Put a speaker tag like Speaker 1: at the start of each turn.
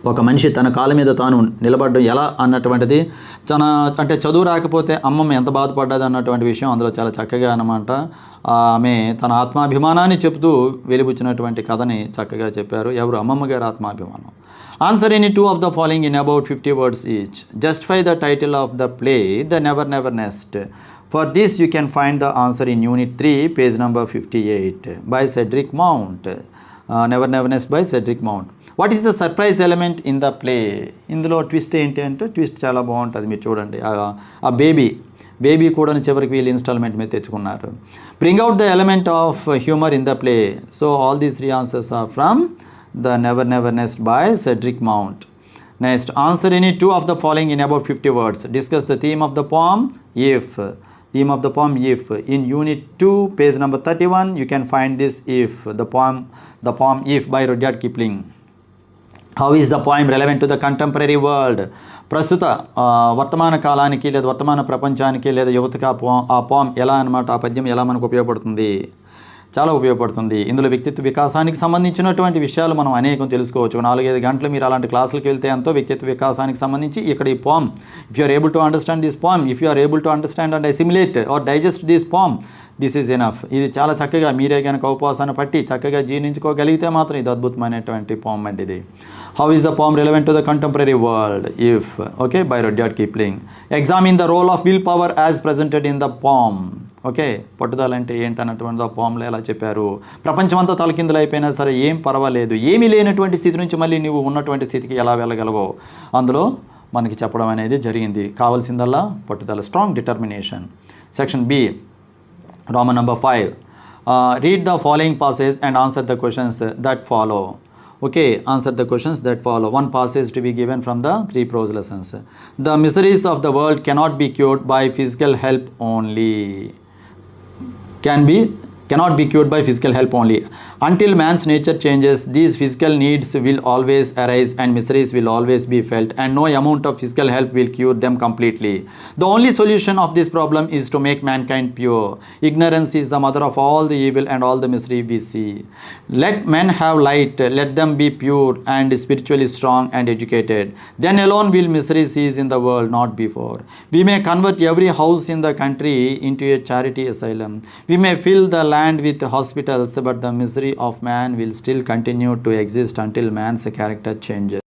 Speaker 1: ఒక మనిషి తన కాళ్ళ మీద తాను నిలబడడం ఎలా అన్నటువంటిది అంటే చదువు రాకపోతే అమ్మమ్మ ఎంత బాధపడ్డది అన్నటువంటి విషయం అందులో చాలా చక్కగా అన్నమాట. ఆమె తన ఆత్మాభిమానాన్ని చెబుతూ వెలిబుచ్చినటువంటి కథని చక్కగా చెప్పారు. ఎవరు? అమ్మమ్మ గారి ఆత్మాభిమానం. Answer any 2 of the following in about 50 words each. Justify the title of the play The Never Never Nest. For this you can find the answer in Unit 3, page number 58 by Cedric Mount. Never Never Nest by Cedric Mount. What is the surprise element in the play? ఇందులో twist ఏంటి అంటే twist చాలా బాగుంటుంది, మీరు చూడండి. ఆ baby కూడా చివరికి వీళ్ళు ఇన్స్టాల్మెంట్ మీద తెచ్చుకున్నారు. Bring out the element of humour in the play. So all these 3 answers are from the never never nest by Cedric Mount. Next, answer any 2 of the following in about 50 words. Discuss the theme of the poem if. Theme of the poem if. In Unit 2, page number 31, you can find this if. The poem If by Rudyard Kipling. How is the poem relevant to the contemporary world? ప్రస్తుత వర్తమాన కాలానికి లేదా వర్తమాన ప్రపంచానికి లేదా యువతకి ఆ పోమ్ ఎలా అనమాట, ఆ పద్యం ఎలా మనకు ఉపయోగపడుతుంది? చాలా ఉపయోగపడుతుంది. ఇందులో వ్యక్తిత్వ వికాసానికి సంబంధించినటువంటి విషయాలు మనం అనేకం తెలుసుకోవచ్చు. 4-5 గంటలు మీరు అలాంటి క్లాసులకు వెళ్తే ఎంతో వ్యక్తిత్వ వికాసానికి సంబంధించి ఇక్కడ ఈ poem, if you are able to understand this poem, if you are able to understand and assimilate or digest this poem, this is enough. ఇది చాలా చక్కగా మీరే కనుక ఉపవాసాన్ని పట్టి చక్కగా జీర్ణించుకోగలిగితే మాత్రం ఇది అద్భుతమైనటువంటి పోమ్ అండి ఇది. How is the poem relevant to the contemporary world? If. Okay, by Rudyard Kipling. Examine the role of will power as presented in the poem. Okay, పట్టుదల అంటే ఏంటన్నటువంటి ఆ పోమ్లో ఎలా చెప్పారు? ప్రపంచం అంతా తలకిందులు అయిపోయినా సరే ఏం పర్వాలేదు, ఏమీ లేనటువంటి స్థితి నుంచి మళ్ళీ నువ్వు ఉన్నటువంటి స్థితికి ఎలా వెళ్ళగలవో అందులో మనకి చెప్పడం అనేది జరిగింది. కావాల్సిందల్లా పట్టుదల, strong determination. Section B, Roman number 5. Read the following passage and answer the questions that follow. Okay, answer the questions that follow. One passage to be given from the 3 prose lessons. The miseries of the world cannot be cured by physical help only. Cannot be cured by physical help only. Until man's nature changes, these physical needs will always arise and miseries will always be felt, and no amount of physical help will cure them completely. The only solution of this problem is to make mankind pure. Ignorance is the mother of all the evil and all the misery we see. Let men have light, let them be pure and spiritually strong and educated. Then alone will misery cease in the world, not before. We may convert every house in the country into a charity asylum. We may fill the land with hospitals, but the misery of man will still continue to exist until man's character changes.